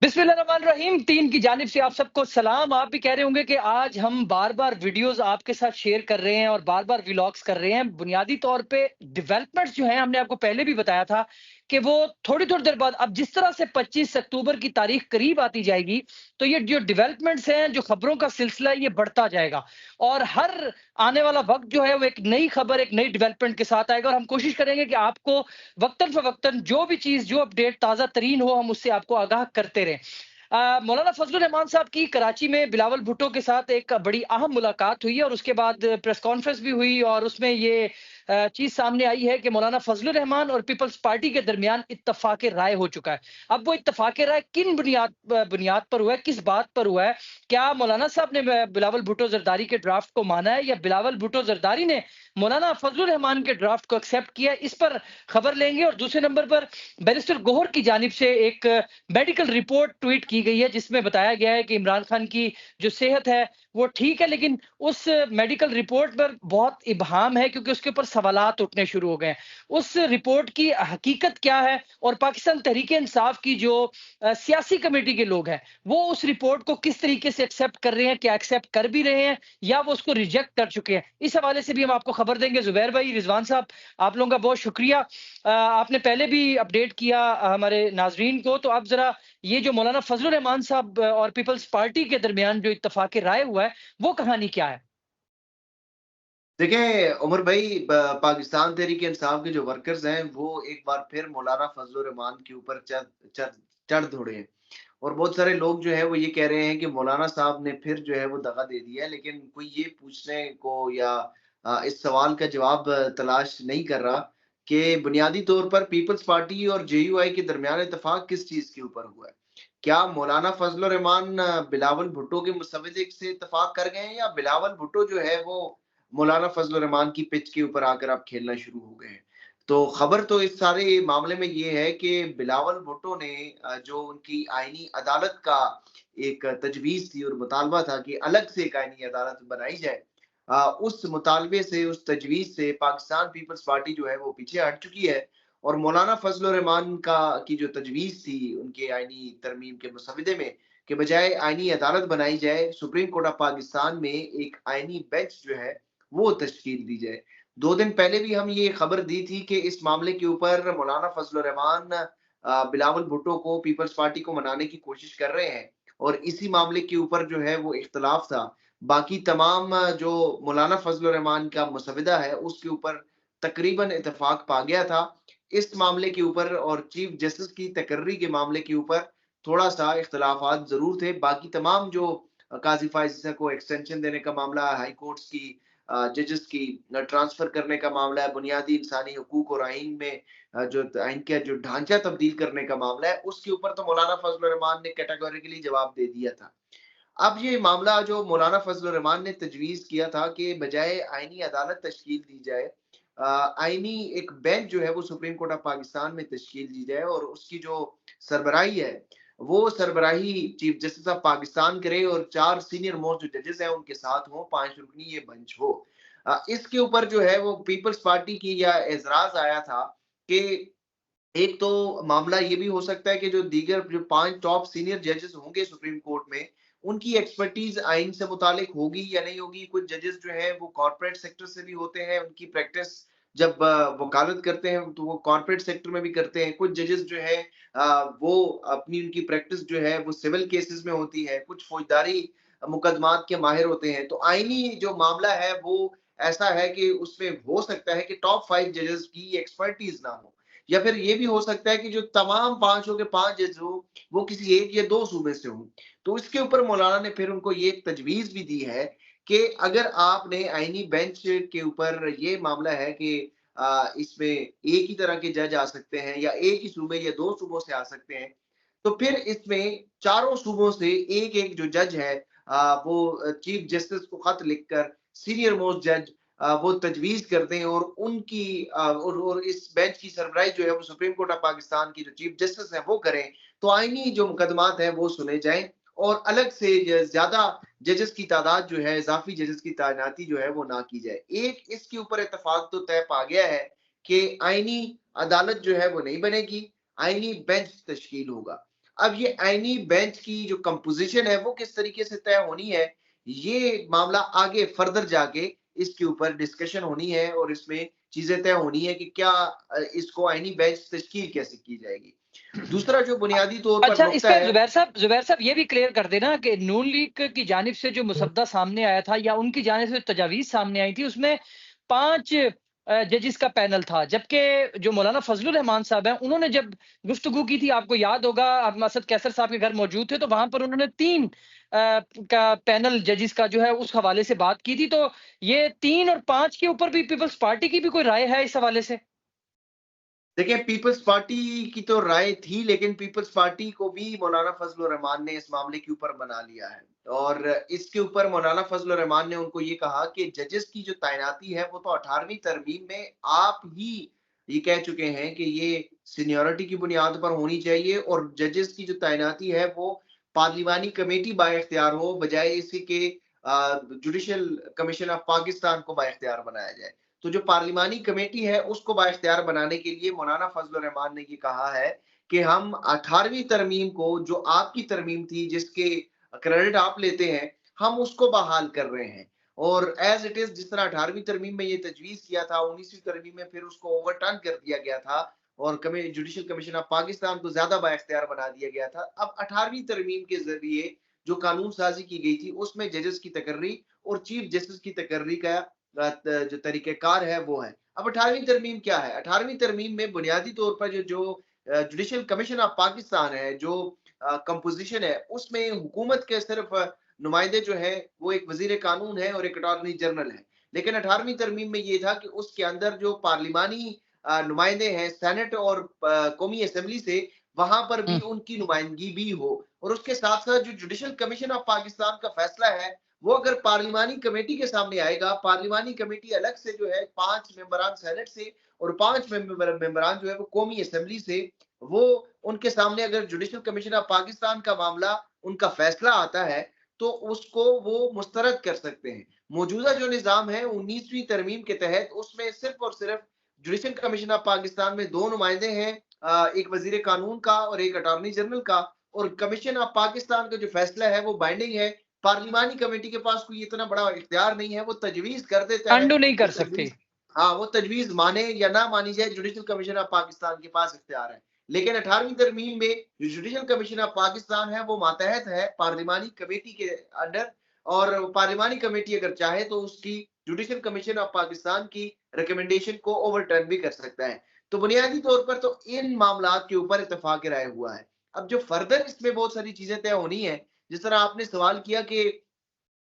बिस्मिल्लाहिर्रहमानिर्रहीम। टीम की जानिब से आप सबको सलाम। आप भी कह रहे होंगे कि आज हम बार-बार वीडियोज़ आपके साथ शेयर कर रहे हैं और बार-बार व्लॉग्स कर रहे हैं। बुनियादी तौर पे डेवलपमेंट्स जो हैं, हमने आपको पहले भी बताया था कि वो थोड़ी-थोड़ी देर बाद, अब जिस तरह से 25 अक्टूबर की तारीख करीब आती जाएगी, तो ये जो डेवलपमेंट्स हैं, जो खबरों का सिलसिला है, ये बढ़ता जाएगा और हर आने वाला वक़्त जो है, वो एक नई खबर, एक नई डेवलपमेंट के साथ आएगा और हम कोशिश करेंगे कि आपको वक्तन-फ़वक्तन जो भी चीज़, जो अपडेट ताज़ा तरीन हो, हम उससे आपको आगाह करते रहें। मौलाना फजलुर रहमान साहब की कराची में बिलावल भुट्टो के साथ एक बड़ी अहम मुलाकात हुई है और उसके बाद प्रेस कॉन्फ्रेंस भी हुई और उसमें ये चीज़ सामने आई है कि मौलाना फजलुर रहमान और पीपल्स पार्टी के दरमियान इत्तफ़ाक़ राय हो चुका है। अब वो इत्तफ़ाक़ राय किन बुनियाद पर हुआ है, किस बात पर हुआ है? क्या मौलाना साहब ने बिलावल भुट्टो ज़रदारी के ड्राफ्ट को माना है या बिलावल भुट्टो ज़रदारी ने मौलाना फजलुर रहमान के ड्राफ्ट को एक्सेप्ट किया है? इस पर खबर लेंगे और दूसरे नंबर पर बैरिस्टर गोहर की जानिब से एक मेडिकल रिपोर्ट ट्वीट की गई है जिसमें बताया गया है कि इमरान खान की जो सेहत है वो ठीक है, लेकिन उस मेडिकल रिपोर्ट पर बहुत इबहम है क्योंकि उसके ऊपर सवालात उठने शुरू हो गए हैं। उस रिपोर्ट की हकीकत क्या है और पाकिस्तान तहरीक-ए-इंसाफ की जो सियासी कमेटी के लोग हैं, वो उस रिपोर्ट को किस तरीके से एक्सेप्ट कर रहे हैं, क्या एक्सेप्ट कर भी रहे हैं या वो उसको रिजेक्ट कर चुके हैं? इस हवाले से भी हम आपको खबर देंगे। ज़ुबैर भाई, रिजवान साहब, आप लोगों का बहुत शुक्रिया। आपने पहले भी अपडेट किया हमारे नाज़रीन को, तो अब ज़रा ये जो मौलाना फजलुर रहमान साहब और पीपल्स पार्टी के दरमियान जो इत्तफ़ाक़ राय हुआ है, वो कहानी क्या है? देखिए उमर भाई, पाकिस्तान तहरीक इंसाफ के जो वर्कर्स हैं वो एक बार फिर मौलाना फजल रहमान के ऊपर चढ़ चढ़ चढ़ दौड़े हैं। और बहुत सारे लोग जो है वो ये कह रहे हैं कि मौलाना साहब ने फिर जो है वो दगा दे दिया है, लेकिन कोई ये पूछने को या इस सवाल का जवाब तलाश नहीं कर रहा कि बुनियादी तौर पर पीपल्स पार्टी और जेयूआई के दरमियान इत्तेफाक किस चीज के ऊपर हुआ है। क्या मौलाना फजल रहमान बिलावल भुट्टो के मुसव्विदे से इत्तेफाक कर गए हैं या बिलावल भुट्टो जो है वो मौलाना फजल रहमान की पिच के ऊपर आकर आप खेलना शुरू हो गए हैं। तो खबर तो इस सारे मामले में ये है कि बिलावल भुट्टो ने जो उनकी आईनी अदालत का एक तजवीज़ थी और मुतालबा था कि अलग से एक आईनी अदालत बनाई जाए, उस मुतालबे से, उस तजवीज़ से पाकिस्तान पीपल्स पार्टी जो है वो पीछे हट चुकी है और मौलाना फजल रहमान का की जो तजवीज़ थी उनके आईनी तरमीम के मुसविदे में, के बजाय आईनी अदालत बनाई जाए, सुप्रीम कोर्ट ऑफ पाकिस्तान में एक आईनी बेंच जो है वो तश्कील दी जाए। 2 दिन पहले भी हम ये खबर दी थी कि इस मामले के ऊपर मौलाना फजल रहमान बिलावल भुट्टो को, पीपल्स पार्टी को मनाने की कोशिश कर रहे हैं और इसी मामले के ऊपर जो है वो इख्तिलाफ था। बाकी तमाम जो मौलाना फजल रहमान का मुसविदा है उसके ऊपर तकरीबन इत्तेफाक पा गया था। इस मामले के ऊपर और चीफ जस्टिस की तकर्री के मामले के ऊपर थोड़ा-सा इख्तिलाफात ज़रूर थे। बाकी तमाम जो काज़ी फ़ाइज़ को एक्सटेंशन देने का मामला, हाई कोर्ट्स की जजेस की ट्रांसफर करने का मामला है, बुनियादी इंसानी हकूक और आइन में जो आइन का जो ढांचा तब्दील करने का मामला है, उसके ऊपर तो मौलाना फजल रहमान ने कैटेगोरिकली जवाब दे दिया था। अब ये मामला जो मौलाना फजल रहमान ने तजवीज़ किया था कि बजाय आईनी अदालत तश्कील दी जाए, आईनी एक बेंच जो है वो सुप्रीम कोर्ट ऑफ पाकिस्तान में तश्कील दी जाए और उसकी जो सरबराही है, वो सरबराही चीफ जस्टिस ऑफ पाकिस्तान करे और 4 सीनियर मोस्ट जो जजेस हैं उनके साथ हों, 5 रुकनी ये बेंच हो। इसके ऊपर जो है वो पीपल्स पार्टी की या एतराज़ आया था कि एक तो मामला ये भी हो सकता है कि जो दीगर जो 5 टॉप सीनियर जजेस होंगे सुप्रीम कोर्ट में, उनकी एक्सपर्टीज़ आइन से मुतालिक होगी या नहीं होगी। कुछ जजेस जो हैं वो कॉर्पोरेट सेक्टर से भी होते हैं, उनकी प्रैक्टिस जब वकालत करते हैं तो वो कॉर्पोरेट सेक्टर में भी करते हैं। कुछ जजेस जो हैं वो अपनी उनकी प्रैक्टिस जो है वो सिविल केसेस में होती है, कुछ फौजदारी मुकदमात के माहिर होते हैं। तो आइनी जो मामला है वो ऐसा है कि उसमें हो सकता है कि टॉप 5 जजेस की एक्सपर्टीज़ ना हो। या फिर ये भी हो सकता है कि जो तमाम 5 के 5 जज हो, वो किसी 1 या 2 सूबे से हों। तो इसके ऊपर मौलाना ने फिर उनको ये तजवीज़ भी दी है कि अगर आपने आईनी बेंच के ऊपर ये मामला है कि इसमें एक ही तरह के जज आ सकते हैं या एक ही सूबे या 2 सूबों से आ सकते हैं, तो फिर इसमें चारों सूबों से एक-एक जो जज है, वो चीफ जस्टिस को खत लिखकर सीनियर मोस्ट जज वो तजवीज़ करते हैं और उनकी और इस बेंच की सरबराही जो है वो सुप्रीम कोर्ट ऑफ पाकिस्तान की जो चीफ जस्टिस हैं वो करें, तो आईनी जो मुकदमात हैं वो सुने जाएँ और अलग से ज़्यादा जजेस की तादाद जो है, इज़ाफ़ी जजेस की तैनाती जो है वो ना की जाए। एक इसके ऊपर इत्तेफ़ाक तो तय पा गया है कि आईनी अदालत जो है वो नहीं बनेगी, आईनी बेंच तश्कील होगा। अब ये आईनी बेंच की जो कंपोजिशन है वो किस तरीके से तय होनी है, ये मामला आगे फर्दर जाके इसके ऊपर डिस्कशन होनी है और इसमें चीजें तय होनी है कि क्या इसको आईनी बेंच तश्कील कैसे की जाएगी। दूसरा जो बुनियादी तौर पर अच्छा, इस नुक्ता पे है। ज़ुबैर साहब ये भी क्लियर कर देना कि नून लीग की जानिब से जो मुसद्दा सामने आया था या उनकी जानिब से तजावीज़ सामने आई थी, उसमें 5 जजेस का पैनल था। जबकि जो मौलाना फजलुर रहमान साहब हैं, उन्होंने जब गुफ्तगू की थी, आपको याद होगा, आप असद कैसर साहब के घर मौजूद थे, तो वहाँ पर उन्होंने 3 का पैनल जजेस का जो है उस हवाले से बात की थी। तो ये 3 और 5 के ऊपर भी पीपल्स पार्टी की भी कोई राय है इस हवाले से? देखिए, पीपल्स पार्टी की तो राय थी, लेकिन पीपल्स पार्टी को भी मौलाना फजलुर रहमान ने इस मामले के ऊपर बना लिया है। और इसके ऊपर मौलाना फजलुर रहमान ने उनको ये कहा कि जजेस की जो तैनाती है वो तो 18वीं तरमीम में आप ही ये कह चुके हैं कि ये सीनियरिटी की बुनियाद पर होनी चाहिए और जजेस की जो तैनाती है वो पार्लिमानी कमेटी बाइख्तियार हो, बजाय इसी के जुडिशल कमीशन ऑफ पाकिस्तान को बाइख्तियार बनाया जाए। तो जो पार्लिमानी कमेटी है उसको बाइख्तियार बनाने के लिए मौलाना फजल रहमान ने ये कहा है कि हम 18वीं तरमीम को, जो आपकी तरमीम थी जिसके क्रेडिट आप लेते हैं, हम उसको बहाल कर रहे हैं। और एज इट इज जिस तरह 18वीं तरमीम में ये तजवीज किया था, 19वीं तरमीम में फिर उसको ओवरटर्न कर दिया गया था और जुडिशल कमीशन ऑफ पाकिस्तान को ज्यादा बाइख्तियार बना दिया गया था। अब 18वीं तरमीम के जरिए जो कानून साजी की गई थी उसमें जजेस की तकर्री और चीफ जस्टिस की तकर्री का जो तरीक़ेकार है वो है। अब 18वीं तरमीम क्या है? 18वीं तरमीम में बुनियादी तौर पर जो जो जुडिशल कमीशन ऑफ पाकिस्तान है, जो कंपोज़िशन है, उसमें हुकूमत के सिर्फ़ नुमाइंदे जो हैं, वो एक वज़ीर कानून है और एक अटॉर्नी जनरल है। लेकिन 18वीं तरमीम में ये था कि उसके अंदर जो पार्लिमानी नुमाइंदे हैं, सेनेट और कौमी असेंबली से, वहाँ पर भी हुँ। उनकी नुमाइंदगी भी हो और उसके साथ-साथ जो जुडिशल कमीशन ऑफ पाकिस्तान का फैसला है, वो अगर पार्लिमानी कमेटी के सामने आएगा, पार्लिमानी कमेटी अलग से जो है 5 मेंबरान सेनेट से और 5 मेंबरान जो है वो कौमी असेंबली से, वो उनके सामने अगर जुडिशल कमीशन ऑफ पाकिस्तान का मामला, उनका फैसला आता है, तो उसको वो मुस्तरद कर सकते हैं। मौजूदा जो निज़ाम है 19वीं तरमीम के तहत, उसमें सिर्फ़ और सिर्फ़ जुडिशल कमीशन ऑफ पाकिस्तान में 2 नुमाइंदे हैं, एक वज़ीर कानून का और एक अटॉर्नी जनरल का, और कमीशन ऑफ पाकिस्तान का जो फैसला है वो बाइंडिंग है। पार्लिमानी कमेटी के पास कोई इतना बड़ा इख्तियार नहीं है, वो तजवीज़ कर देता है, अंडू नहीं वो कर सकते। तजवीज़, हाँ, वो तजवीज़ माने या ना मानी जाए, जुडिशल कमीशन ऑफ पाकिस्तान के पास इख्तियार है। लेकिन 18वीं तरमीम में जो जुडिशल कमीशन ऑफ पाकिस्तान है, वो मातहत है पार्लिमानी कमेटी के अंडर, और पार्लिमानी कमेटी अगर चाहे तो उसकी जुडिशल कमीशन ऑफ पाकिस्तान की रिकमेंडेशन को ओवरटर्न भी कर सकता है। तो बुनियादी तौर पर तो इन मामलात के ऊपर इत्तेफाक राय हुआ है। अब जो फर्दर इसमें बहुत सारी चीज़ें तय होनी है, जिस तरह आपने सवाल किया कि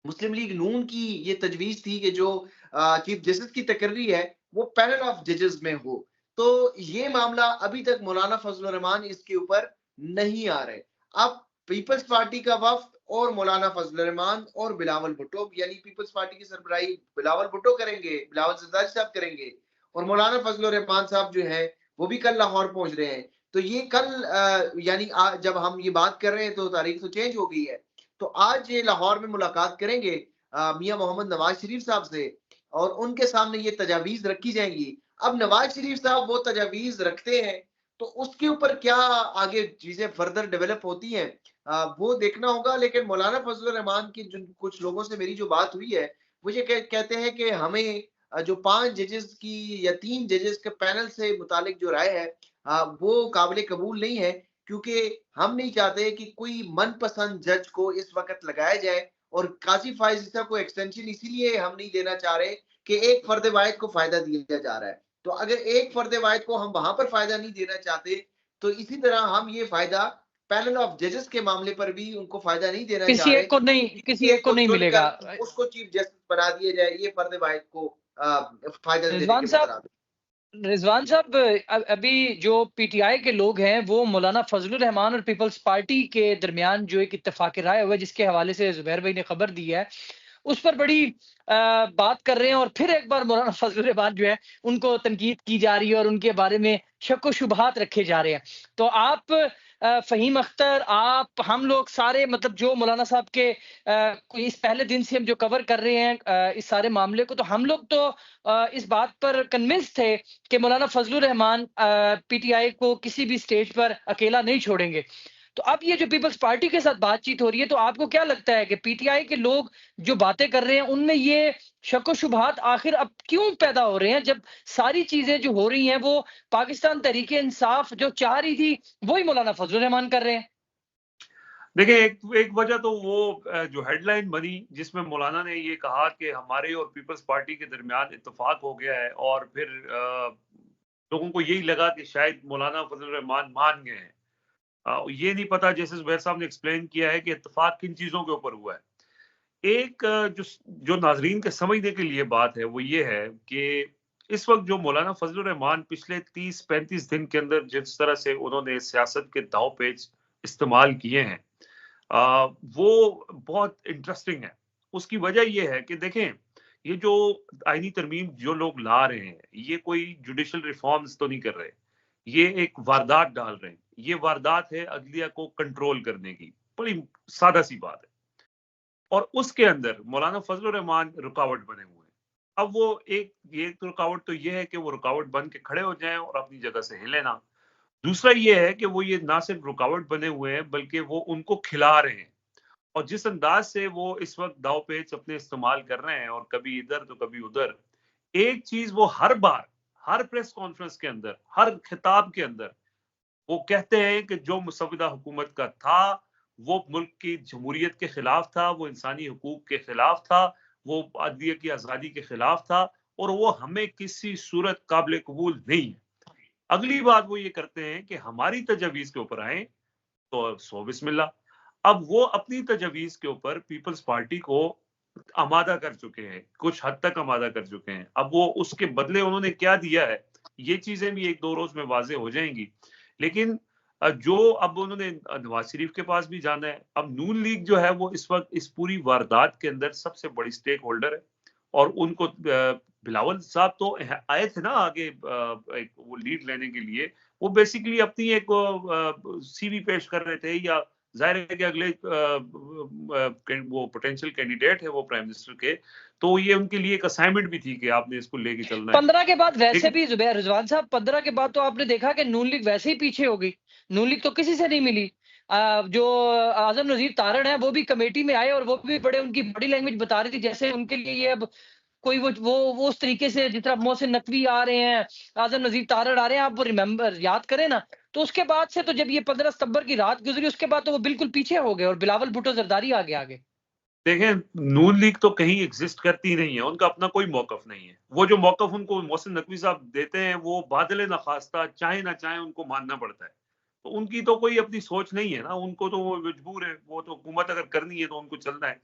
मुस्लिम लीग नून की ये तजवीज़ थी कि जो चीफ जस्टिस की तकर्री है, वो पैनल ऑफ जजेस में हो। तो ये मामला अभी तक मौलाना फजल रहमान इसके ऊपर नहीं आ रहे। अब पीपल्स पार्टी का वफ़्द और मौलाना फजल रहमान और बिलावल भुट्टो, यानी पीपल्स पार्टी की सरबराही बिलावल भुट्टो करेंगे, बिलावल जरदारी साहब करेंगे और मौलाना फजल रहमान साहब जो हैं, वो भी कल लाहौर पहुँच रहे हैं। तो ये कल यानी जब हम ये बात कर रहे हैं तो तारीख तो चेंज हो गई है। तो आज ये लाहौर में मुलाकात करेंगे मियाँ मोहम्मद नवाज शरीफ साहब से और उनके सामने ये तजावीज़ रखी जाएँगी। अब नवाज शरीफ साहब वो तजावीज़ रखते हैं, तो उसके ऊपर क्या आगे चीज़ें फर्दर डेवलप होती हैं, वो देखना होगा। लेकिन मौलाना फजल रहमान की जिन कुछ लोगों से मेरी जो बात हुई है, वो ये कहते हैं कि हमें जो 5 जजेस की या 3 जजेस के पैनल से मुतालिक जो राय है, वो काबिल कबूल नहीं है, क्योंकि हम नहीं चाहते कि कोई मनपसंद जज को इस वक़्त लगाया जाए, और काज़ी फ़ाइज़ ईसा को एक्सटेंशन इसीलिए हम नहीं देना चाह रहे कि एक फ़र्द वाहिद को फ़ायदा दिया जा रहा है। तो अगर एक फ़र्द वाहिद को हम वहाँ पर फ़ायदा नहीं देना चाहते, तो इसी तरह हम ये फ़ायदा पैनल ऑफ जजेस के मामले पर भी उनको फ़ायदा नहीं देना चाह रहे कि किसी किसी एक एक को को नहीं मिलेगा। चुनकर उसको चीफ जस्टिस बना दिया जाए, ये फ़र्द वाहिद को फ़ायदा देने रिजवान के साहब मुतरादिफ। रिजवान साहब अभी जो पीटीआई के लोग हैं वो मौलाना फजलुर रहमान और पीपल्स पार्टी के दरमियान जो एक इत्तेफाक राय हुआ है, जिसके हवाले से जुबैर भाई ने खबर दी है, उस पर बड़ी बात कर रहे हैं, और फिर एक बार मौलाना फजलुर रहमान जो है उनको तनकीद की जा रही है और उनके बारे में शक व शुबहात रखे जा रहे हैं। तो आप फ़हीम अख्तर, आप, हम लोग सारे, मतलब जो मौलाना साहब के इस पहले दिन से हम जो कवर कर रहे हैं इस सारे मामले को, तो हम लोग तो इस बात पर कन्विंस थे कि मौलाना फजलुर रहमान पीटीआई को किसी भी स्टेज पर अकेला नहीं छोड़ेंगे। तो अब ये जो पीपल्स पार्टी के साथ बातचीत हो रही है, तो आपको क्या लगता है कि पीटीआई के लोग जो बातें कर रहे हैं उनमें ये शक शुबहात आखिर अब क्यों पैदा हो रहे हैं, जब सारी चीजें जो हो रही हैं वो पाकिस्तान तहरीक इंसाफ जो चाह रही थी वही मौलाना फजल रहमान कर रहे हैं? देखिए, एक एक वजह तो वो जो हेडलाइन बनी जिसमें मौलाना ने ये कहा कि हमारे और पीपल्स पार्टी के दरमियान इत्तेफाक हो गया है, और फिर लोगों को यही लगा कि शायद मौलाना फजल रहमान मान गए हैं। ये नहीं पता, जैसे जुबैर साहब ने एक्सप्लेन किया है, कि इत्तेफाक किन चीजों के ऊपर हुआ है। एक जो नाजरीन के समझने के लिए बात है वो ये है कि इस वक्त जो मौलाना फजल रहमान पिछले 30-35 दिन के अंदर जिस तरह से उन्होंने सियासत के दाव पेच इस्तेमाल किए हैं, वो बहुत इंटरेस्टिंग है। उसकी वजह ये है कि देखें, ये जो आईनी तरमीम जो लोग ला रहे हैं, ये कोई जुडिशल रिफॉर्म्स तो नहीं कर रहे, ये एक वारदात डाल रहे हैं। ये वारदात है अदलिया को कंट्रोल करने की, बड़ी सादा सी बात है। और उसके अंदर मौलाना फजल रहमान रुकावट बने हुए हैं। अब वो ये रुकावट तो ये है कि वो रुकावट बन के खड़े हो जाएं और अपनी जगह से हिले ना। दूसरा ये है कि वो ये ना सिर्फ रुकावट बने हुए हैं, बल्कि वो उनको खिला रहे हैं। और जिस अंदाज से वो इस वक्त दाव पेच अपने इस्तेमाल कर रहे हैं, और कभी इधर तो कभी उधर, एक चीज वो हर बार, हर प्रेस कॉन्फ्रेंस के अंदर, हर खिताब के अंदर वो कहते हैं कि जो मुसविदा हुकूमत का था वो मुल्क की जमहूरियत के खिलाफ था, वो इंसानी हकूक के खिलाफ था, वो अदलिया की आज़ादी के खिलाफ था, और वो हमें किसी सूरत काबिल कबूल नहीं है। अगली बात वो ये करते हैं कि हमारी तजवीज़ के ऊपर आए तो सो बिस्मिल्लाह। अब वो अपनी तजवीज़ के ऊपर पीपल्स पार्टी को आमादा कर चुके हैं, कुछ हद तक आमादा कर चुके हैं। अब वो उसके बदले उन्होंने क्या दिया है, ये चीज़ें भी 1-2 रोज़ में वाज़ेह हो जाएँगी। लेकिन जो अब उन्होंने नवाज शरीफ के पास भी जाना है। अब नून लीग जो है वो इस वक्त इस पूरी वारदात के अंदर सबसे बड़ी स्टेक होल्डर है, और उनको बिलावल साहब तो आए थे ना आगे, एक वो लीड लेने के लिए। वो बेसिकली अपनी एक सीवी पेश कर रहे थे, या जाहिर है कि अगले वो पोटेंशियल कैंडिडेट है वो प्राइम मिनिस्टर के, तो ये उनके लिए एक असाइनमेंट भी थी कि आपने इसको लेके चलना है। 15 के बाद वैसे लेकिन भी जुबैर रिजवान साहब, 15 के बाद तो आपने देखा कि नून लीग वैसे ही पीछे हो गई। नून लीग तो किसी से नहीं मिली। जो आजम नजीर तारण है वो भी कमेटी में आए और वो भी बड़े उनकी बॉडी लैंग्वेज बता रही थी जैसे उनके लिए ये अब कोई वो उस तरीके से जिस तरह मोहसिन नकवी आ रहे हैं, आजम नजीर तारण आ रहे हैं, आप वो रिमेंबर याद करें ना। तो उसके बाद से तो जब ये 15 सितंबर की रात गुजरी उसके बाद तो वो बिल्कुल पीछे हो गए और बिलावल भुट्टो जरदारी आ गए आगे। देखें, नून लीग तो कहीं एग्जिस्ट करती नहीं है, उनका अपना कोई मौकफ नहीं है। वो जो मौकफ उनको मोहसिन नकवी साहब देते हैं वो बादल नखास्ता, चाहे ना चाहे उनको मानना पड़ता है। तो उनकी तो कोई अपनी सोच नहीं है ना, उनको तो वो मजबूर है, वो तो हुकूमत अगर करनी है तो उनको चलना है।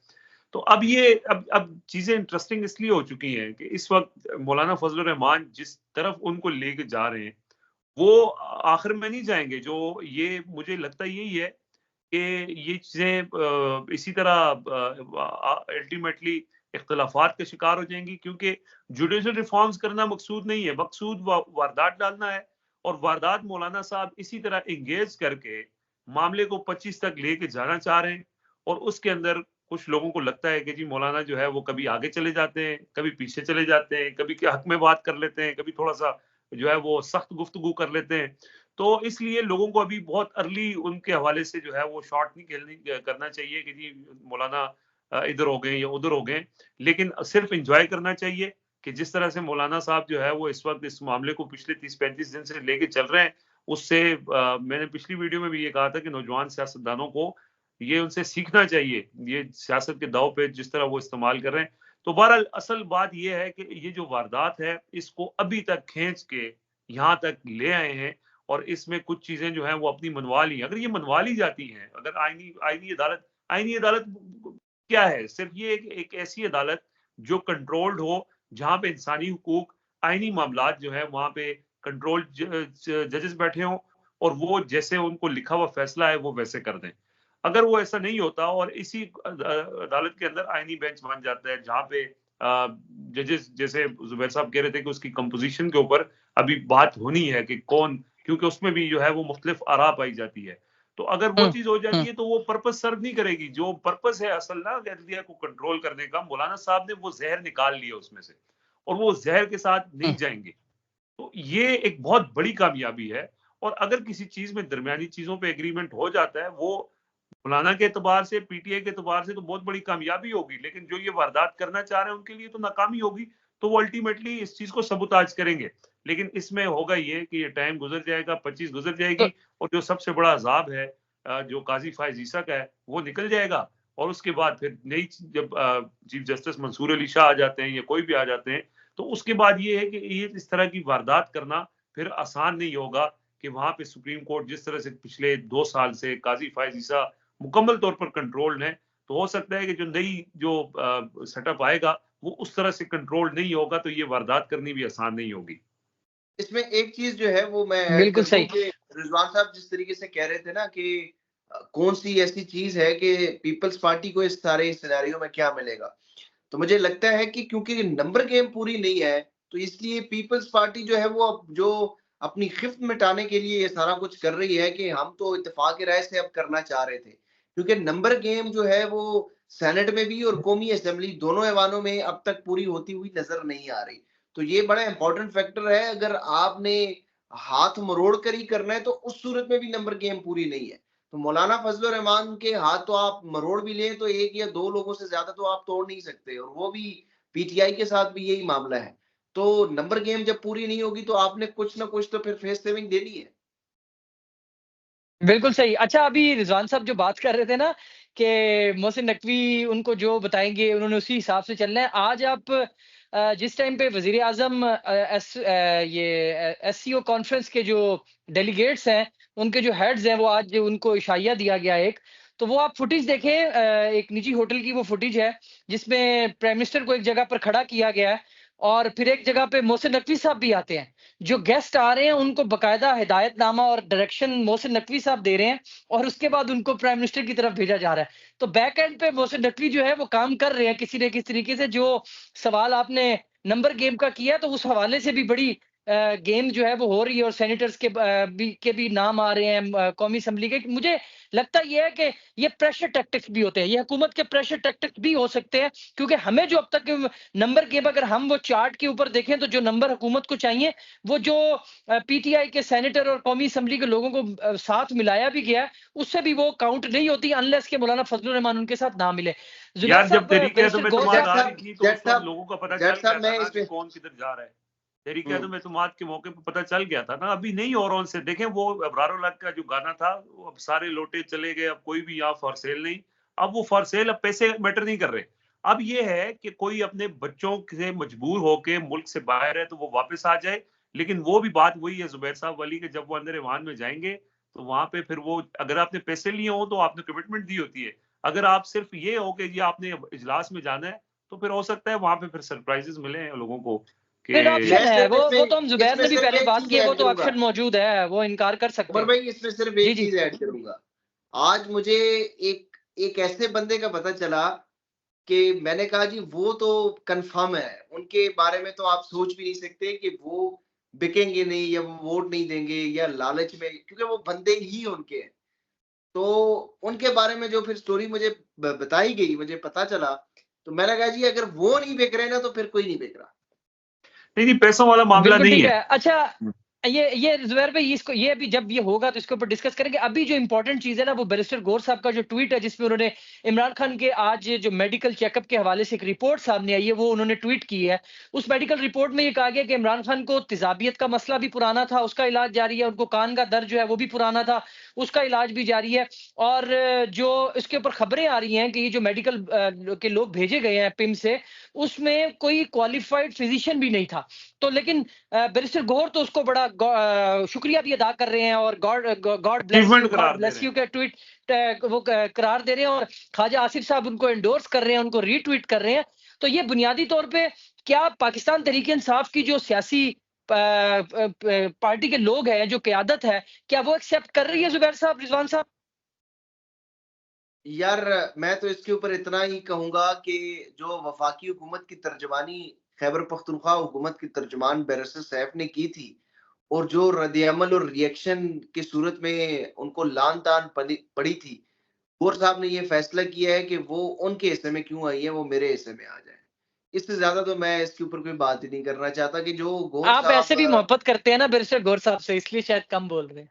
तो अब ये अब चीजें इंटरेस्टिंग इसलिए हो चुकी हैं कि इस वक्त मौलाना फजल रहमान जिस तरफ उनको लेके जा रहे हैं वो आखिर में नहीं जाएंगे। जो ये मुझे लगता यही है कि ये चीजें इसी तरह अल्टीमेटली इख्तलाफात के शिकार हो जाएंगी, क्योंकि जुडिशल रिफॉर्म्स करना मकसूद नहीं है, मकसूद वारदात डालना है। और वारदात मौलाना साहब इसी तरह एंगेज करके मामले को 25 तक लेके जाना चाह रहे हैं। और उसके अंदर कुछ लोगों को लगता है कि जी मौलाना जो है वो कभी आगे चले जाते हैं, कभी पीछे चले जाते हैं, कभी के हक में बात कर लेते हैं, कभी थोड़ा सा जो है वो सख्त गुफ्तगू कर लेते हैं। तो इसलिए लोगों को अभी बहुत अर्ली उनके हवाले से जो है वो शॉट नहीं खेलनी करना चाहिए कि जी मौलाना इधर हो गए या उधर हो गए। लेकिन सिर्फ एंजॉय करना चाहिए कि जिस तरह से मौलाना साहब जो है वो इस वक्त इस मामले को पिछले 30-35 दिन से लेके चल रहे हैं, उससे मैंने पिछली वीडियो में भी ये कहा था कि नौजवान सियासतदानों को ये उनसे सीखना चाहिए, ये सियासत के दाव पे जिस तरह वो इस्तेमाल कर रहे हैं। तो बहरहाल असल बात ये है कि ये जो वारदात है इसको अभी तक खींच के यहाँ तक ले आए हैं, और इसमें कुछ चीजें जो हैं वो अपनी मनवा ली। अगर ये मनवा ली जाती हैं, अगर आईनी अदालत क्या है, सिर्फ ये एक ऐसी अदालत जो कंट्रोल्ड हो, जहां पे इंसानी हुकूक, आईनी मामलात जो है वहां पे कंट्रोल जजेस बैठे हों, और वो जैसे उनको लिखा हुआ फैसला है वो वैसे कर दें। अगर वो ऐसा नहीं होता और इसी अदालत के अंदर आईनी बेंच बन जाता है जहां पे जजेस, जैसे जुबैर साहब कह रहे थे कि उसकी कंपोजिशन के ऊपर अभी बात होनी है कि कौन, क्योंकि उसमें भी जो है वो मुख्तलिफ आरा पाई जाती है। तो अगर वो चीज हो जाती है तो वो पर्पस सर्व नहीं करेगी। जो पर्पस है असल ना अदलिया को कंट्रोल करने का, मौलाना साहब ने वो जहर निकाल लिया उसमें से, और वो जहर के साथ नहीं जाएंगे। तो ये एक बहुत बड़ी कामयाबी है। और अगर किसी चीज में दरमियानी चीजों पे एग्रीमेंट हो जाता है, वो मौलाना के एतबार से, पीटीआई के एतबार से तो बहुत बड़ी कामयाबी होगी, लेकिन जो ये वारदात करना चाह रहे हैं उनके लिए तो नाकामी होगी। तो वो अल्टीमेटली इस चीज को सबूताज करेंगे। लेकिन इसमें होगा ये कि ये टाइम गुजर जाएगा, 25 गुजर जाएगी, और जो सबसे बड़ा अजाब है जो काजी फायज ईसा का है वो निकल जाएगा। और उसके बाद फिर नई जब चीफ जस्टिस मंसूर अली शाह आ जाते हैं या कोई भी आ जाते हैं, तो उसके बाद ये है कि ये इस तरह की वारदात करना फिर आसान नहीं होगा कि वहां पे सुप्रीम कोर्ट जिस तरह से पिछले 2 साल से काजी फायज ईसा मुकम्मल तौर पर कंट्रोल्ड है, तो हो सकता है कि जो नई जो सेटअप आएगा वो उस तरह से कंट्रोल नहीं होगा, तो ये वारदात करनी भी आसान नहीं होगी। इसमें एक चीज जो है वो मैं ऐड बिल्कुल कर दूं सही। कि रिजवान साहब जिस तरीके से कह रहे थे ना कि कौन सी ऐसी चीज है कि पीपल्स पार्टी को इस सारे सिनेरियो में क्या मिलेगा, तो मुझे लगता है कि क्योंकि नंबर गेम पूरी नहीं है, तो इसलिए पीपल्स पार्टी जो है वो अब जो अपनी खिफ्त मिटाने के लिए ये सारा कुछ कर रही है कि हम तो इत्तेफाक राय से अब करना चाह रहे थे, क्योंकि नंबर गेम जो है वो सेनेट में भी और कौमी असेंबली दोनों ऐवानों में अब तक पूरी होती हुई नजर नहीं आ रही। तो ये बड़ा इंपॉर्टेंट फैक्टर है। अगर आपने हाथ मरोड़ कर ही करना है तो उस सूरत में भी नंबर गेम पूरी नहीं है। तो मौलाना फजलुर रहमान के हाथ तो आप मरोड़ भी लें तो एक या दो लोगों से ज्यादा तो आप तोड़ नहीं सकते, और वो भी पीटीआई के साथ भी यही मामला है। तो नंबर गेम जब पूरी नहीं होगी तो आपने कुछ ना कुछ तो फिर फेस सेविंग देनी है। बिल्कुल सही। अच्छा, अभी रिज़वान साहब जो बात कर रहे थे ना कि मोहसिन नकवी उनको जो बताएँगे उन्होंने उसी हिसाब से चलना है। आज आप जिस टाइम पे वज़ीर आज़म एससीओ कॉन्फ्रेंस के जो डेलीगेट्स हैं, उनके जो हेड्स हैं, वो आज उनको इशाइया दिया गया एक। तो वो आप फुटेज देखें, एक निजी होटल की वो फुटेज है, जिसमें प्राइम मिनिस्टर को एक जगह पर खड़ा किया गया है और फिर एक जगह पे मोहसिन नकवी साहब भी आते हैं। जो गेस्ट आ रहे हैं उनको बकायदा हिदायतनामा और डायरेक्शन मोहसिन नकवी साहब दे रहे हैं और उसके बाद उनको प्राइम मिनिस्टर की तरफ भेजा जा रहा है। तो बैक एंड पे मोहसिन नकवी जो है वो काम कर रहे हैं किसी न किसी तरीके से। जो सवाल आपने नंबर गेम का किया तो उस हवाले से भी बड़ी गेम जो है वो हो रही है और सेनेटर्स के भी नाम आ रहे हैं कौमी असेंबली के। मुझे लगता ये है कि ये प्रेशर टैक्टिक्स भी होते हैं, ये हुकूमत के प्रेशर टैक्टिक्स भी हो सकते हैं, क्योंकि हमें जो अब तक नंबर गेम अगर हम वो चार्ट के ऊपर देखें तो जो नंबर हुकूमत को चाहिए वो जो पीटीआई के सेनेटर और कौमी असेंबली के लोगों को साथ मिलाया भी गया है, उससे भी वो काउंट नहीं होती अनलेस के मौलाना फजलुर रहमान उनके साथ ना मिले। जुबैर यार जब साहब, तहरीक बैरिस्टर अदम गौर एतमाद साहब, आ रही थी तो उस वक्त लोगों को पता चल गया था मैं ना कि इसमें कौन किधर जा रहा है। तहरीक अदम एतमाद के मौके पर पता चल गया था ना। अभी नहीं और उनसे देखें, वो अबरारुल हक का जो गाना था, वो अब सारे लोटे चले गए, अब कोई भी यहाँ फॉर सेल नहीं। अब वो फॉर सेल, अब पैसे मैटर नहीं कर रहे। अब ये है कि कोई अपने बच्चों से मजबूर होके मुल्क से बाहर है तो वो वापस आ जाए। लेकिन वो भी बात वही है जुबैर साहब वाली कि जब वो अंदर ईमान में जाएंगे तो वहां पे फिर वो, अगर आपने पैसे लिए हो तो आपने कमिटमेंट दी होती है। अगर आप सिर्फ ये हो कि ये आपने इजलास में जाना है, तो फिर हो सकता है वहां पे फिर सरप्राइजेस मिले लोगों को फिर कि ऑप्शन मैं है, सिर्फ वो तो हम जुबैर इसमें ने भी सिर्फ पहले एक बात चीज की है, वो ऐड तो करूंगा ऑप्शन मौजूद है, वो इनकार कर सकते उमर हैं। भाई, इसमें सिर्फ जी, एक जी। चीज ऐड करूंगा। आज मुझे एक एक ऐसे बंदे का पता चला कि मैंने कहा जी वो तो कंफर्म है, उनके बारे में तो आप सोच भी नहीं सकते कि वो बिकेंगे नहीं या वोट नहीं देंगे या लालच में, क्योंकि वो बंदे ही उनके हैं। तो उनके बारे में जो फिर स्टोरी मुझे बताई गई, मुझे पता चला, तो मैंने कहा जी अगर वो नहीं बिक रहे ना तो फिर कोई नहीं बिक रहा। नहीं नहीं, पैसों वाला मामला बिल्कुल नहीं ठीक है। है। अच्छा, ये ज़ुबैर भाई, इसको ये अभी जब ये होगा तो इसके ऊपर डिस्कस करेंगे। अभी जो इंपॉर्टेंट चीज़ है ना, वो बैरिस्टर गौर साहब का जो ट्वीट है जिसमें उन्होंने इमरान खान के आज जो मेडिकल चेकअप के हवाले से एक रिपोर्ट सामने आई है वो उन्होंने ट्वीट की है। उस मेडिकल रिपोर्ट में ये कहा गया कि इमरान खान को तेजाबियत का मसला भी पुराना था, उसका इलाज जारी है। उनको कान का दर्द जो है वो भी पुराना था, उसका इलाज भी जारी है। और जो इसके ऊपर खबरें आ रही हैं कि ये जो मेडिकल के लोग भेजे गए हैं पिम से, उसमें कोई क्वालिफाइड फिजिशियन भी नहीं था। तो लेकिन बैरिस्टर गौहर तो उसको बड़ा शुक्रिया भी अदा कर रहे हैं और गॉड अचीवमेंट करार दे ब्लेस रहे यू हैं। के ट्वीट वो करार दे रहे हैं और ख्वाजा आसिफ साहब उनको एंडोर्स कर रहे हैं, उनको रीट्वीट कर रहे हैं। तो ये बुनियादी तौर पे क्या पाकिस्तान तहरीक इंसाफ की जो सियासी पार्टी के लोग हैं, जो क़यादत है, क्या वो एक्सेप्ट कर रही है जुबैर साहब, रिजवान साहब? यार मैं तो इसके ऊपर इतना ही कहूंगा कि जो वफाकी हुकूमत की तर्जमानी खैबर पख्तूनख्वा हुकूमत की तर्जमान बैरिस्टर सैफ ने की थी, और जो रद्द-ए-अमल और रिएक्शन की सूरत में उनको लान-तान पड़ी थी, गौर साहब ने ये फैसला किया है कि वो उनके हिस्से में क्यों आई है, वो मेरे हिस्से में आ जाए। इससे ज्यादा तो मैं इसके ऊपर कोई बात ही नहीं करना चाहता कि जो गौर आप ऐसे भी साहब मोहब्बत करते हैं ना बैरिस्टर गौर साहब से, इसलिए शायद कम बोल रहे हैं।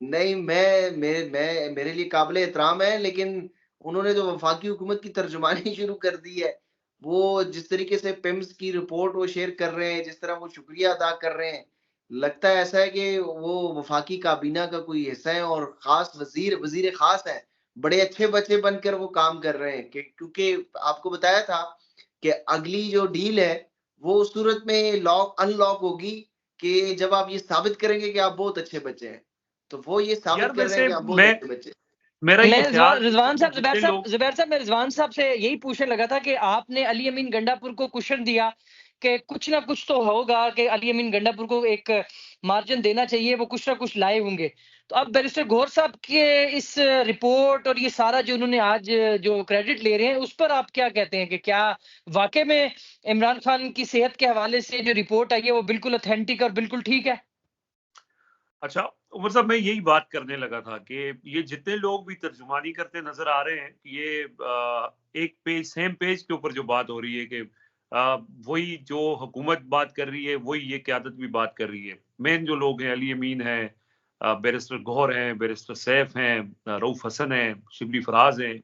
नहीं, मैं मेरे लिए काबिल एहतराम है, लेकिन उन्होंने जो वफाकी हुकूमत की तर्जुमानी शुरू कर दी है, वो जिस तरीके से पिम्स की रिपोर्ट वो शेयर कर रहे हैं, जिस तरह वो शुक्रिया अदा कर रहे हैं, लगता है ऐसा है कि वो वफाकी काबीना का कोई हिस्सा है और खास वजीर खास है। बड़े अच्छे बच्चे बनकर वो काम कर रहे हैं, क्योंकि आपको बताया था कि अगली जो डील है, वो उस सूरत में लॉक अनलॉक होगी कि जब आप ये साबित करेंगे कि आप बहुत अच्छे बच्चे हैं। तो वो ये यार साबित कर रहे हैं वैसे कि आप बहुत मैं अच्छे बच्चे। मेरा ये मैं ख्याल है रिजवान कि साहब, जितने लोग जुबैर साहब, मैं रिजवान साहब से यही पूछने लगा था कि आपने अली अमीन गंडापुर को क्वेश्चन दिया कि कुछ ना कुछ तो होगा कि अली अमीन गंडापुर को एक मार्जिन देना चाहिए, वो कुछ ना कुछ लाए होंगे। तो अब बैरिस्टर गौहर साहब के इस रिपोर्ट और ये सारा जो उन्होंने आज जो क्रेडिट ले रहे हैं, उस पर आप क्या कहते हैं कि क्या वाकई में इमरान खान की सेहत के हवाले से जो रिपोर्ट आई है वो बिल्कुल ऑथेंटिक और बिल्कुल ठीक है? अच्छा, उमर साहब मैं यही बात करने लगा था कि ये जितने लोग भी तर्जुमानी करते नजर आ रहे हैं, ये एक पेज सेम पेज के ऊपर जो बात हो रही है कि वही जो हुकूमत बात कर रही है, वही ये क़यादत भी बात कर रही है। मेन जो लोग हैं, अली अमीन है, बैरिस्टर गौहर हैं, बैरिस्टर सैफ हैं, रऊफ हसन है, शिबली फराज हैं।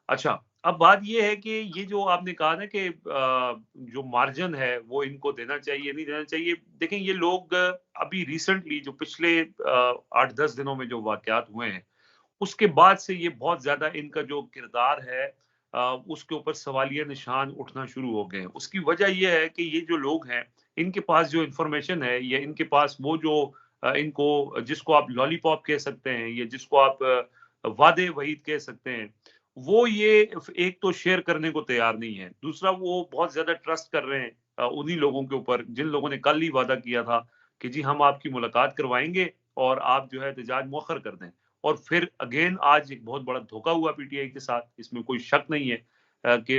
अच्छा, अब बात ये है कि ये जो आपने कहा ना कि जो मार्जिन है वो इनको देना चाहिए, नहीं देना चाहिए। देखें, ये लोग अभी रिसेंटली जो पिछले 8-10 दिनों में जो वाक़यात हुए हैं, उसके बाद से ये बहुत ज़्यादा इनका जो किरदार है उसके ऊपर सवालिया निशान उठना शुरू हो गए हैं। उसकी वजह ये है कि ये जो लोग हैं, इनके पास जो इन्फॉर्मेशन है या इनके पास वो जो इनको जिसको आप लॉलीपॉप कह सकते हैं या जिसको आप वादे वहीद कह सकते हैं, वो ये एक तो शेयर करने को तैयार नहीं है। दूसरा, वो बहुत ज़्यादा ट्रस्ट कर रहे हैं उन्हीं लोगों के ऊपर जिन लोगों ने कल ही वादा किया था कि जी हम आपकी मुलाकात करवाएँगे और आप जो है एहतजाज मौखर कर दें। और फिर अगेन आज एक बहुत बड़ा धोखा हुआ पीटीआई के साथ, इसमें कोई शक नहीं है कि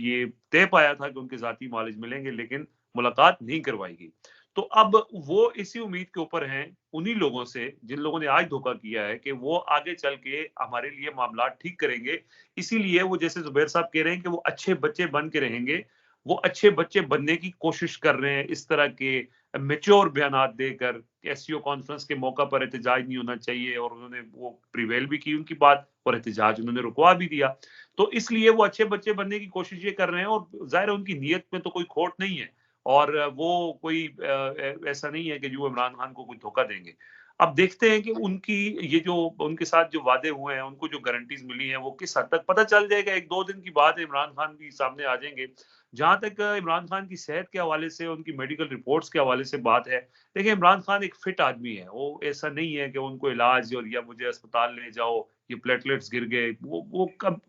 ये तय पाया था कि उनके ज़ाती मालिज मिलेंगे, लेकिन मुलाकात नहीं करवाई गई। तो अब वो इसी उम्मीद के ऊपर हैं, उन्हीं लोगों से जिन लोगों ने आज धोखा किया है कि वो आगे चल के हमारे लिए मामलात ठीक करेंगे। इसीलिए वो, जैसे ज़ुबैर साहब कह रहे हैं, कि वो अच्छे बच्चे बन के रहेंगे। वो अच्छे बच्चे बनने की कोशिश कर रहे हैं, इस तरह के मैच्योर बयानात देकर। एससीओ कॉन्फ्रेंस के मौका पर एहतजाज नहीं होना चाहिए, और उन्होंने वो प्रिवेल भी की उनकी बात, और एहतजाज उन्होंने रुकवा भी दिया। तो इसलिए वो अच्छे बच्चे बनने की कोशिश ये कर रहे हैं, और ज़ाहिर है उनकी नीयत में तो कोई खोट नहीं है, और वो कोई ऐसा नहीं है कि जो इमरान खान को कोई धोखा देंगे। अब देखते हैं कि उनकी ये जो उनके साथ जो वादे हुए हैं, उनको जो गारंटीज मिली हैं, वो किस हद तक पता चल जाएगा। 1-2 दिन की बात है, इमरान खान भी सामने आ जाएंगे। जहां तक इमरान खान की सेहत के हवाले से, उनकी मेडिकल रिपोर्ट्स के हवाले से बात है, देखिए इमरान खान एक फिट आदमी है। वो ऐसा नहीं है कि उनको इलाज और या मुझे अस्पताल ले जाओ, ये प्लेटलेट्स गिर गए, वो कब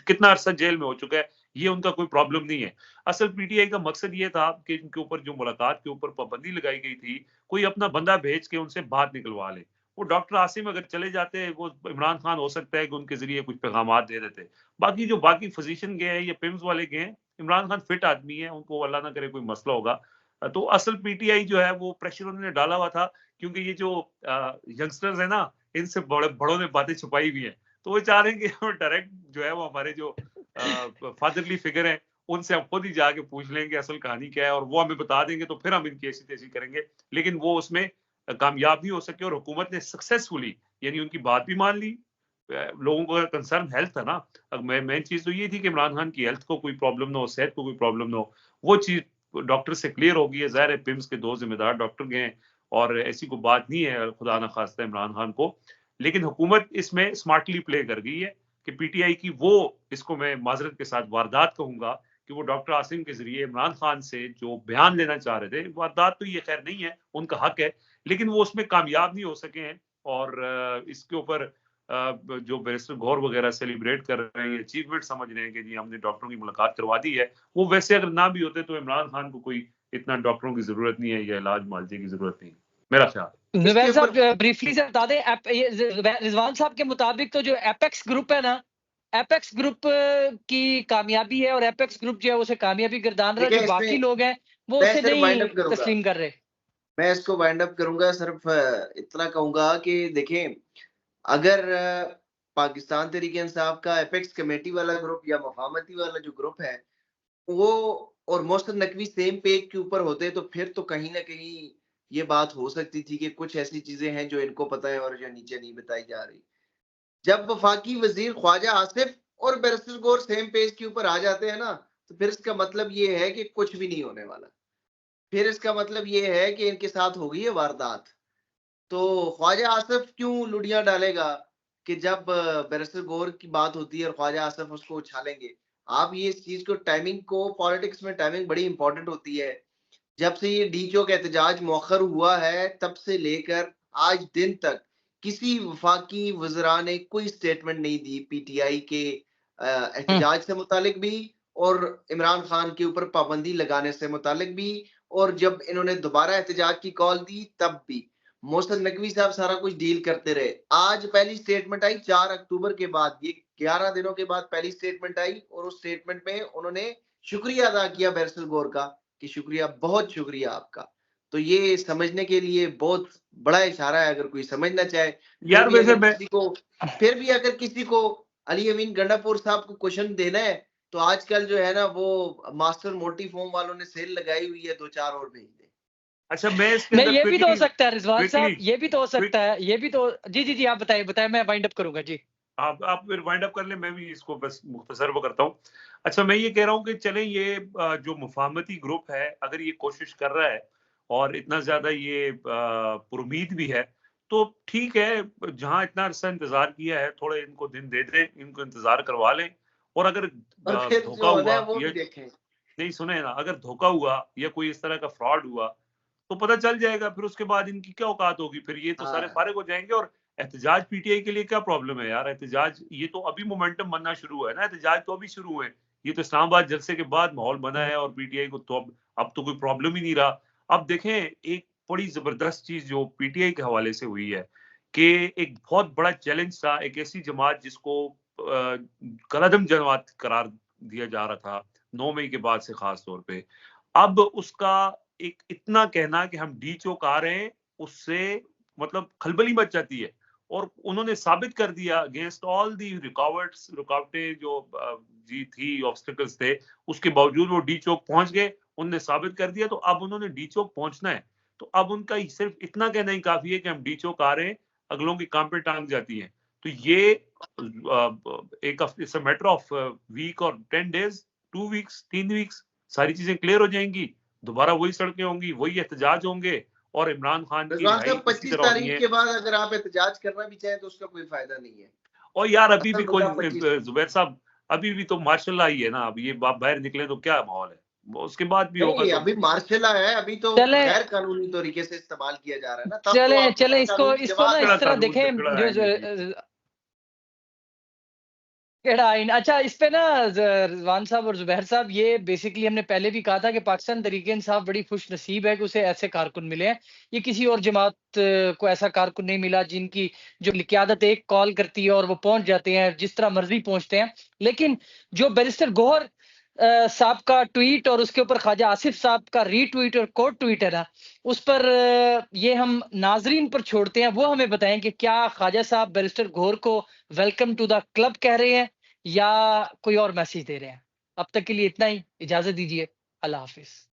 कितना अरसा जेल में हो चुका है, ये उनका कोई प्रॉब्लम नहीं है। असल पीटीआई का मकसद ये था कि इनके ऊपर जो मुलाकात के ऊपर पाबंदी लगाई गई थी, कोई अपना बंदा भेज के उनसे बात निकलवा ले। वो डॉक्टर आसिम अगर चले जाते, वो इमरान खान हो सकता है कि उनके जरिए कुछ पैगामात दे देते। बाकी जो बाकी फिजिशियन गए हैं या पिम्स वाले गए हैं, इमरान खान फिट आदमी है, उनको अल्लाह ना करे कोई मसला होगा। तो असल पीटीआई जो है वो प्रेशर उन्होंने डाला हुआ था, क्योंकि ये जो यंगस्टर्स है ना, इनसे बड़ों ने बातें छुपाई हुई हैं। तो वो चाह रहे हैं कि डायरेक्ट जो है वो हमारे जो फादरली फिगर है, उनसे हम खुद ही जाके पूछ लेंगे असल कहानी क्या है, और वो हमें बता देंगे, तो फिर हम इनकी ऐसी तैसी करेंगे। लेकिन वो उसमें कामयाब नहीं हो सके, और हुकूमत ने सक्सेसफुली, यानी उनकी बात भी मान ली। लोगों को कंसर्न हेल्थ था ना, अब मेन चीज तो ये थी कि इमरान खान की हेल्थ को कोई प्रॉब्लम ना हो, सेहत को कोई प्रॉब्लम ना हो। वो चीज डॉक्टर से क्लियर हो गई है। ज़ाहिर है पिम्स के 2 जिम्मेदार डॉक्टर गए हैं, और ऐसी कोई बात नहीं है खुदा ना खास्ता इमरान खान को। लेकिन हुकूमत इसमें स्मार्टली प्ले कर गई है कि पीटीआई की वो, इसको मैं माजरत के साथ वारदात कहूंगा, कि वो डॉक्टर आसिम के जरिए इमरान खान से जो बयान लेना चाह रहे थे, वारदात तो ये खैर नहीं है, उनका हक है, लेकिन वो उसमें कामयाब नहीं हो सके हैं। और इसके ऊपर जो बैरिस्टर गौहर वगैरह सेलिब्रेट कर रहे हैं, अचीवमेंट समझ रहे हैं कि जी हमने डॉक्टरों की मुलाकात करवा दी है, वो वैसे अगर ना भी होते तो इमरान खान को कोई इतना डॉक्टरों की जरूरत नहीं है या इलाज मुआवजे की जरूरत नहीं है, मेरा ख्याल। इसके जुबैर ऊपर साहब ब्रीफली से बता दें, रिजवान साहब के मुताबिक तो जो एपेक्स ग्रुप है ना, एपेक्स ग्रुप की कामयाबी है, और एपेक्स ग्रुप जो है उसे कामयाबी गर्दान रहा है, देखिए, जो बाकी इसमें लोग हैं वो मैं उसे सिर्फ वाइंड नहीं अप करूंगा। तस्लीम कर रहे। मैं इसको वाइंड अप करूंगा, सिर्फ इतना कहूंगा कि देखें, अगर पाकिस्तान तहरीक इंसाफ का एपेक्स कमेटी वाला ग्रुप या मफामती वाला जो ग्रुप है, वो और मोहसिन नकवी सेम पेज के ऊपर होते, तो फिर तो कहीं ना कहीं ये बात हो सकती थी कि कुछ ऐसी चीजें हैं जो इनको पता है और जो नीचे नहीं बताई जा रही। जब वफाकी वजीर ख्वाजा आसिफ और बैरिस्टर गौर सेम पेज के ऊपर आ जाते हैं ना, तो फिर इसका मतलब ये है कि कुछ भी नहीं होने वाला। फिर इसका मतलब ये है कि इनके साथ होगी ये वारदात। तो ख्वाजा आसिफ क्यों लुड़ियां डालेगा कि जब बैरिस्टर गौर की बात होती है और ख्वाजा आसिफ उसको उछालेंगे। आप ये इस चीज को, टाइमिंग को, पॉलिटिक्स में टाइमिंग बड़ी इंपॉर्टेंट होती है। जब से ये डीचओ का एहतजाज मौखर हुआ है, तब से लेकर आज दिन तक किसी वफाकी वज़रा ने कोई स्टेटमेंट नहीं दी पीटीआई के एहतजाज से मुतालिक भी, और इमरान खान के ऊपर पाबंदी लगाने से मुतालिक भी, और जब इन्होंने दोबारा एहतजाज की कॉल दी तब भी। मोहसिन नकवी साहब सारा कुछ डील करते रहे। आज पहली स्टेटमेंट आई 4 अक्टूबर के बाद, ये 11 दिनों के बाद पहली स्टेटमेंट आई, और उस स्टेटमेंट में उन्होंने शुक्रिया अदा किया बैरिस्टर गौर का कि शुक्रिया, बहुत शुक्रिया आपका। तो ये समझने के लिए बहुत बड़ा इशारा है, अगर कोई समझना चाहे। यार वैसे मैं फिर भी अगर किसी को अली अमीन गंडापुर साहब को क्वेश्चन देना है, तो आजकल जो है ना, वो मास्टर मोटी फॉर्म वालों ने सेल लगाई हुई है, 2-4 और भेज दे। अच्छा, मैं इसके नहीं, अंदर ये भी तो हो सकता है रिजवान साहब, quickly- ये भी तो हो सकता है, ये भी तो। जी जी जी, आप बताइए, मैं वाइंड अप करूंगा जी। आप फिर वाइंड अप कर ले, मैं भी इसको बस मुख्तसर वो करता हूँ। अच्छा, मैं ये कह रहा हूँ कि चलें, ये जो मुफाहमती ग्रुप है, अगर ये कोशिश कर रहा है और इतना ज्यादा ये पुरुमीद भी है, तो ठीक है। जहां इतना अरसा इंतजार किया है, थोड़े इनको दिन दे दें, इनको इंतजार करवा लें। और अगर और फिर धोखा जो होना हुआ है वो भी या देखें। नहीं, सुने ना, अगर धोखा हुआ या कोई इस तरह का फ्रॉड हुआ, तो पता चल जाएगा। फिर उसके बाद इनकी क्या औकात होगी, फिर ये तो सारे हाँ, फारिग हो जाएंगे। और एहतजाज पीटीआई के लिए क्या प्रॉब्लम है यार? एहतजाज ये तो अभी मोमेंटम बनना शुरू हुआ है ना, एहतजाज तो अभी शुरू हुए। ये तो इस्लामाबाद जलसे के बाद माहौल बना है, और पीटीआई को तो अब तो कोई प्रॉब्लम ही नहीं रहा। अब देखें, एक बड़ी जबरदस्त चीज जो पीटीआई के हवाले से हुई है कि एक बहुत बड़ा चैलेंज था, एक ऐसी जमात जिसको कलअदम जमात करार दिया जा रहा था 9 मई के बाद से, खास तौर पे। अब उसका एक इतना कहना कि हम डी चौक आ रहे हैं, उससे मतलब खलबली मच जाती है। और उन्होंने साबित कर दिया अगेंस्ट ऑल दी रुकावटें जो जी थी, ऑब्स्टिकल्स थे, उसके बावजूद वो डी चौक पहुंच गए। उन्होंने साबित कर दिया, तो अब उन्होंने डी चौक पहुंचना है। तो अब उनका सिर्फ इतना कहना ही काफी है कि हम डी चौक आ रहे हैं, अगलों की काम पे टांग जाती है। तो ये एक it's a matter of week और 10 डेज, 2 वीक्स, 3 वीक्स, सारी चीजें क्लियर हो जाएंगी। दोबारा वही सड़कें होंगी, वही एहतजाज होंगे, और इमरान खान की रिजवान रिहाई साहब, इसी 25 तरह होनी तारीख है। के बाद अगर आप एहतजाज करना भी चाहें तो उसका कोई फायदा नहीं है। और यार अभी भी असल कोई मुद्दा 25 जुबैर साहब, अभी भी तो मार्शल आई है ना। अब ये बाप बाहर निकले तो क्या माहौल है, उसके बाद भी होगा। नहीं, तो अभी मार्शल है, अभी तो चले गैर कानूनी तरीके से इस्तेमाल किया जा रहा है ना, तब तो चले आपके चले पास इसको कानूनी इसको ना जवाब है। केड़ा इस तरह कानून ते देखें, केड़ा जो आएंगे जी? केड़ा आइन। अच्छा, इस पे ना रिजवान साहब और जुबैर साहब, ये बेसिकली हमने पहले भी कहा था कि पाकिस्तान तहरीक इंसाफ बड़ी खुश नसीब है कि उसे ऐसे कारकुन मिले हैं। ये किसी और जमात को ऐसा कारकुन नहीं मिला जिनकी जो क़यादत एक कॉल करती है और वो पहुंच जाते हैं, जिस तरह मर्जी पहुंचते हैं। लेकिन जो बैरिस्टर गौहर साहब का ट्वीट और उसके ऊपर ख्वाजा आसिफ साहब का रीट्वीट और कोट ट्वीट है ना, उस पर ये हम नाजरीन पर छोड़ते हैं, वो हमें बताएं कि क्या ख्वाजा साहब बैरिस्टर गौहर को वेलकम टू द क्लब कह रहे हैं या कोई और मैसेज दे रहे हैं। अब तक के लिए इतना ही, इजाजत दीजिए। अल्लाह हाफिज।